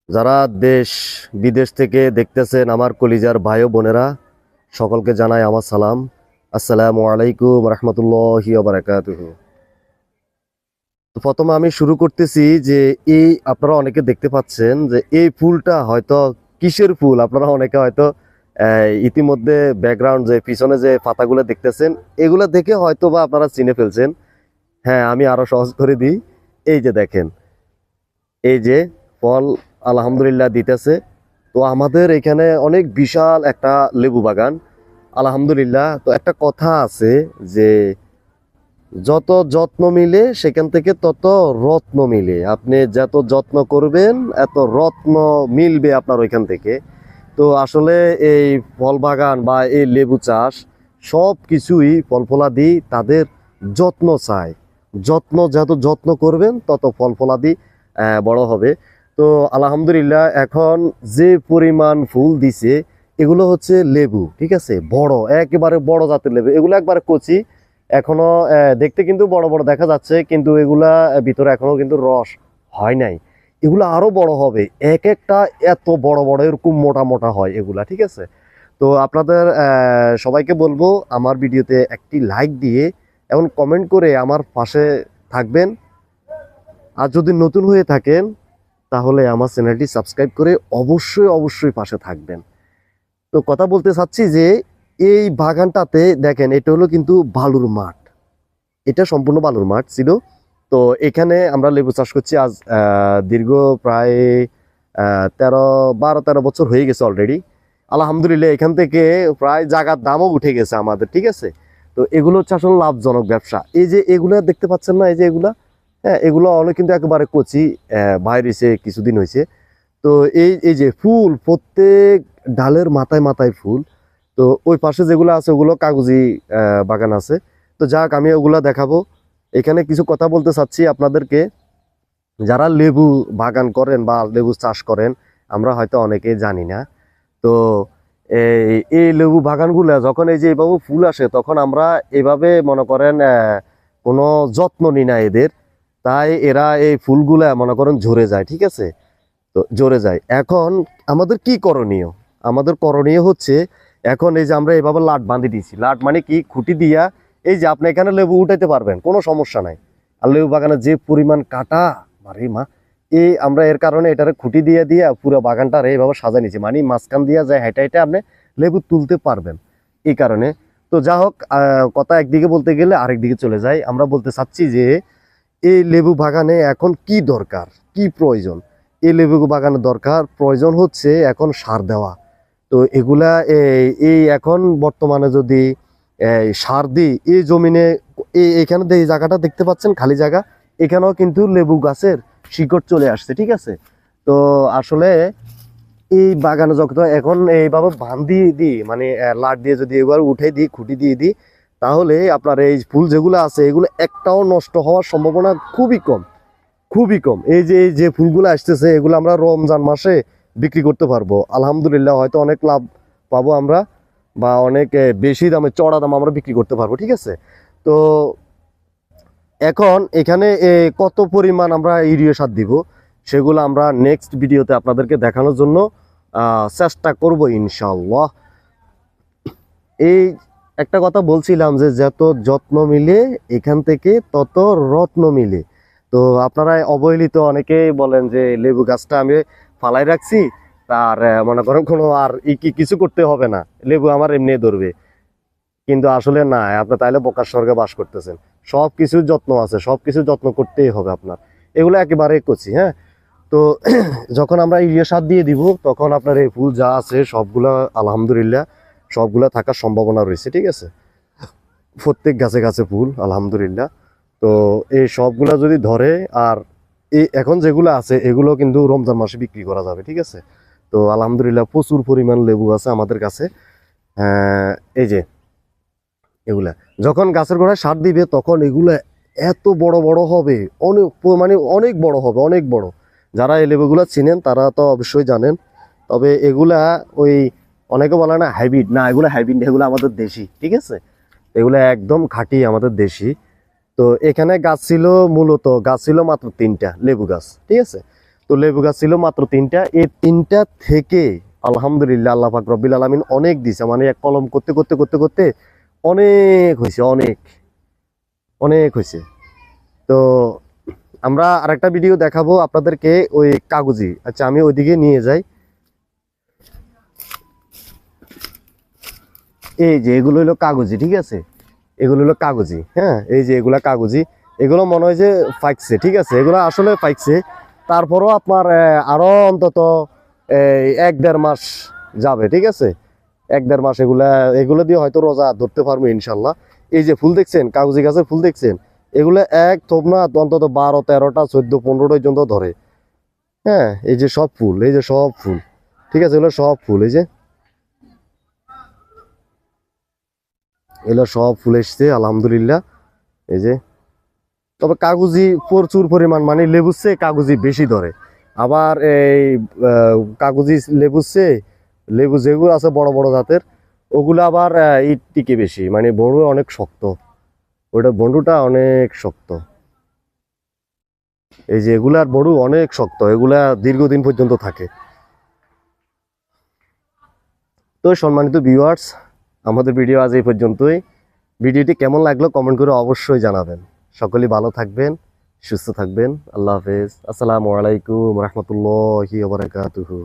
যারা দেশ বিদেশ থেকে দেখতেছেন আমার কলিজার ভাই ও বোনেরা, সকলকে জানাই আমার সালাম। আসসালামু আলাইকুম রহমতুল্লাহি ওয়া বারাকাতুহু। তো প্রথমে আমি শুরু করতেছি যে এই আপনারা অনেকে দেখতে পাচ্ছেন যে এই ফুলটা হয়তো কিসের ফুল, আপনারা অনেকে হয়তো ইতিমধ্যে ব্যাকগ্রাউন্ড যে পিছনে যে পাতাগুলো দেখতেছেন এগুলো দেখে হয়তো বা আপনারা চিনে ফেলছেন। হ্যাঁ, আমি আরো সহজ করে দিই। এই যে দেখেন, এই যে ফল আলহামদুলিল্লাহ দিতেছে। তো আমাদের এখানে অনেক বিশাল একটা লেবু বাগান আলহামদুলিল্লাহ। তো একটা কথা আছে যে যত যত্ন মিলে সেখান থেকে তত রত্ন মিলে। আপনি যত যত্ন করবেন এত রত্ন মিলবে আপনার ওইখান থেকে। তো আসলে এই ফল বাগান বা এই লেবু চাষ সব কিছুই ফল ফলাদি তাদের যত্ন চায়। যত যত্ন করবেন তত ফল ফলাদি বড় হবে। তো আলহামদুলিল্লাহ এখন যে পরিমাণ ফুল দিছে এগুলো হচ্ছে লেবু, ঠিক আছে, বড় একেবারে বড় জাতের লেবু। এগুলো একবারে কচি, এখনো দেখতে কিন্তু বড় বড় দেখা যাচ্ছে, কিন্তু এগুলা ভিতরে এখনো কিন্তু রস হয় নাই। এগুলো আরো বড় হবে, এক একটা এত বড় বড় এরকম মোটা মোটা হয় এগুলা, ঠিক আছে। তো আপনাদের সবাইকে বলবো আমার ভিডিওতে একটি লাইক দিয়ে এবং কমেন্ট করে আমার পাশে থাকবেন। আর যদি নতুন হয়ে থাকেন তাহলে আমার চ্যানেলটি সাবস্ক্রাইব করে অবশ্যই অবশ্যই পাশে থাকবেন। তো কথা বলতে চাচ্ছি যে এই বাগানটাতে দেখেন, এটা হলো কিন্তু বালুর মাঠ। এটা সম্পূর্ণ বালুর মাঠ ছিল। তো এখানে আমরা লেবু চাষ করছি আজ দীর্ঘ প্রায় 12-13 বছর হয়ে গেছে অলরেডি। আলহামদুলিল্লাহ এখান থেকে প্রায় জায়গার দামও উঠে গেছে আমাদের, ঠিক আছে। তো এগুলো হচ্ছে আসলে লাভজনক ব্যবসা। এই যে এগুলো দেখতে পাচ্ছেন না, এই যে এগুলা, হ্যাঁ, এগুলো অনেক কিন্তু একেবারে কচি, বাইরে এসে কিছুদিন হয়েছে। তো এই এই যে ফুল, প্রত্যেক ডালের মাথায় মাথায় ফুল। তো ওই পাশে যেগুলো আছে ওগুলো কাগজি বাগান আছে। তো যাক, আমি ওগুলা দেখাবো। এখানে কিছু কথা বলতে চাচ্ছি আপনাদেরকে। যারা লেবু বাগান করেন বা লেবু চাষ করেন, আমরা হয়তো অনেকেই জানি না। তো এই লেবু বাগানগুলো যখন এই যে এইভাবে ফুল আসে তখন আমরা এভাবে মনে করেন কোনো যত্ন নিই না এদের, তাই এরা এই ফুলগুলা মনে করেন ঝরে যায়, ঠিক আছে। তো ঝরে যায়। এখন আমাদের কি করণীয়? আমাদের করণীয় হচ্ছে, এখন এই যে আমরা এভাবে লাট বাঁধি দিয়েছি। লাট মানে কি, খুঁটি দিয়া এই যে আপনি এখানে লেবু উঠাইতে পারবেন, কোনো সমস্যা নাই। আর লেবু বাগানে যে পরিমাণ কাটা, মারে মা, এই আমরা এর কারণে এটারে খুঁটি দিয়ে দিয়ে পুরো বাগানটা এইভাবে সাজা নিয়েছি, মানে মাঝখান দিয়া যায় হেঁটে হেঁটে আপনি লেবু তুলতে পারবেন এই কারণে। তো যা হোক, কথা একদিকে বলতে গেলে আরেক দিকে চলে যায়। আমরা বলতে চাচ্ছি যে এই লেবু বাগানে এখন কি দরকার, কি প্রয়োজন। এই লেবু বাগানের দরকার প্রয়োজন হচ্ছে এখন সার দেওয়া। তো এগুলা এই এখন বর্তমানে যদি সার দিই এই জমিনে, এখানে এই জায়গাটা দেখতে পাচ্ছেন খালি জায়গা, এখানেও কিন্তু লেবু গাছের শিকড় চলে আসছে, ঠিক আছে। তো আসলে এই বাগানে যখন এখন এইভাবে বাঁধি দিই, মানে লাট দিয়ে যদি এবার উঠে দিই, খুঁটি দিয়ে দিই, তাহলে আপনার এই ফুল যেগুলো আছে এগুলো একটাও নষ্ট হওয়ার সম্ভাবনা খুবই কম, খুবই কম। এই যে ফুলগুলো আসতেছে এগুলো আমরা রমজান মাসে বিক্রি করতে পারবো আলহামদুলিল্লাহ, হয়তো অনেক লাভ পাবো আমরা, বা অনেক বেশি দামে চড়া দাম আমরা বিক্রি করতে পারবো, ঠিক আছে। তো এখন এখানে কত পরিমাণ আমরা ইউরিয়া সার দিব সেগুলো আমরা নেক্সট ভিডিওতে আপনাদেরকে দেখানোর জন্য চেষ্টা করব ইনশাআল্লাহ। এই একটা কথা বলছিলাম যে যত যত্ন মিলে এখান থেকে তত রত্ন মিলে। তো আপনারা অবহেলিত অনেকেই বলেন যে লেবু গাছটা আমি ফালাই রাখছি, তার মনে করেন কোনো আর কিছু করতে হবে না, লেবু আমার এমনি ধরবে। কিন্তু আসলে না, আপনি তাইলে বোকার স্বর্গে বাস করতেছেন। সব কিছুর যত্ন আছে, সব কিছু যত্ন করতেই হবে আপনার। এগুলো একেবারে করছি, হ্যাঁ। তো যখন আমরা ইউরিয়া সার দিয়ে দিব তখন আপনার এই ফুল যা আছে সবগুলা আলহামদুলিল্লাহ সবগুলা থাকার সম্ভাবনা রয়েছে, ঠিক আছে। প্রত্যেক গাছে গাছে ফুল আলহামদুলিল্লাহ। তো এই সবগুলা যদি ধরে, আর এই এখন যেগুলো আছে এগুলো কিন্তু রমজান মাসে বিক্রি করা যাবে, ঠিক আছে। তো আলহামদুলিল্লাহ প্রচুর পরিমাণ লেবু আছে আমাদের কাছে। এই যে এগুলা যখন গাছের গোড়ায় সার দিবে তখন এগুলা এত বড় বড় হবে, অনেক মানে অনেক বড় হবে, অনেক বড়। যারা এই লেবুগুলা চিনেন তারা তো অবশ্যই জানেন। তবে এগুলা ওই অনেকে বলে না হাইব্রিড, না এগুলো হাইব্রিড, এগুলো আমাদের দেশি, ঠিক আছে। এগুলো একদম খাঁটি আমাদের দেশি। তো এখানে গাছ ছিল, মূলত গাছ ছিল মাত্র 3টা লেবু গাছ, ঠিক আছে। তো লেবু গাছ ছিল মাত্র 3টা, এই 3টা থেকে আলহামদুলিল্লাহ আল্লাহ পাক রব্বিল আলামিন অনেক দিছে, মানে এক কলম করতে করতে করতে করতে অনেক হয়েছে, অনেক অনেক হয়েছে। তো আমরা আরেকটা ভিডিও দেখাবো আপনাদেরকে ওই কাগজি। আচ্ছা আমি ওইদিকে নিয়ে যাই। এই যে এগুলো হলো কাগজি, ঠিক আছে, এগুলো হলো কাগজি। হ্যাঁ, এই যে এগুলা কাগজি, এগুলো মনে হয় যে পাইকছে, ঠিক আছে, এগুলো আসলে পাইকছে। তারপরও আপনার আরো অন্তত 1-1.5 মাস যাবে, ঠিক আছে, 1-1.5 মাস এগুলা, এগুলো দিয়ে হয়তো রোজা ধরতে পারবো ইনশাল্লাহ। এই যে ফুল দেখছেন, কাগজি গাছের ফুল দেখছেন, এগুলো এক থোপ না অন্তত 12-13টা 14-15টা পর্যন্ত ধরে। হ্যাঁ, এই যে সব ফুল, এই যে সব ফুল, ঠিক আছে, এগুলো সব ফুল, এই যে এগুলো সব ফুল এসছে আলহামদুলিল্লাহ। এই যে, তবে কাগজি প্রচুর পরিমাণ, মানে লেবুর কাগজি বেশি ধরে। আবার এই কাগজি লেবু যেগুলো আছে বড় বড় জাতের, ওগুলো আবার ইট টিকে বেশি, মানে বড়ু অনেক শক্ত, ওটা বন্ধুটা অনেক শক্ত। এই যে এগুলার বড়ু অনেক শক্ত, এগুলা দীর্ঘদিন পর্যন্ত থাকে। তো সম্মানিত ভিউয়ার্স, আমাদের ভিডিও আজ এই পর্যন্তই। ভিডিওটি কেমন লাগলো কমেন্ট করে অবশ্যই জানাবেন। সকলেই ভালো থাকবেন, সুস্থ থাকবেন। আল্লাহ হাফেজ। আসসালামু আলাইকুম রহমতুল্লাহি ওয়া বারাকাতুহু।